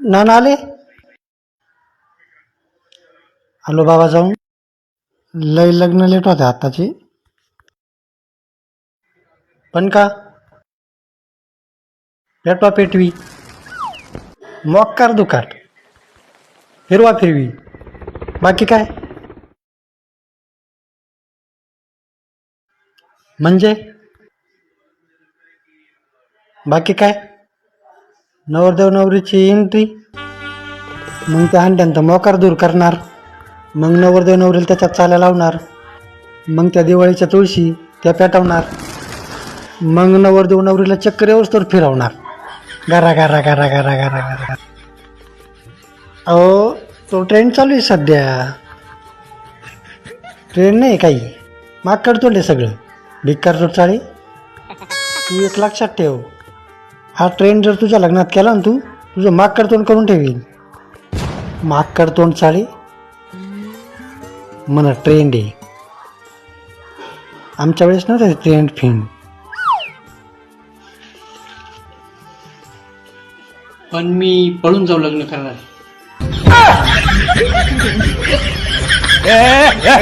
नाना आले. आलो बाबा जाऊन. लय लग्न लेट होते आत्ताची. पण का पेटवा पेटवी मोक्कार दुखाट फिरवा फिरवी बाकी काय म्हणजे बाकी काय नवरदेव नवरीची एंट्री मग त्या हंड्यांचा मोकार दूर करणार. मग नवरदेव नवरीला त्याच्यात चाल्या लावणार. मग त्या दिवाळीच्या तुळशी त्या पेटवणार. मग नवरदेव नवरीला चक्कर येऊस्तोवर फिरवणार. गारा गारा गारा गारा गारा गारा. अहो तो ट्रेंड चालू आहे सध्या. ट्रेंड नाही काही माग काढतोंडे सगळं भिक्कार चाळी. तू एक लक्षात ठेव हा ट्रेंड जर तुझ्या लग्नात केला ना तू तुझं माग काढतोंड करून ठेवील. माग काढतोंड चाळी म्हणा ट्रेंड आहे. आमच्या वेळेस नव्हतं ट्रेंड फिंड. पण मी पळून जाऊ लग्न करणार. Eh, ya,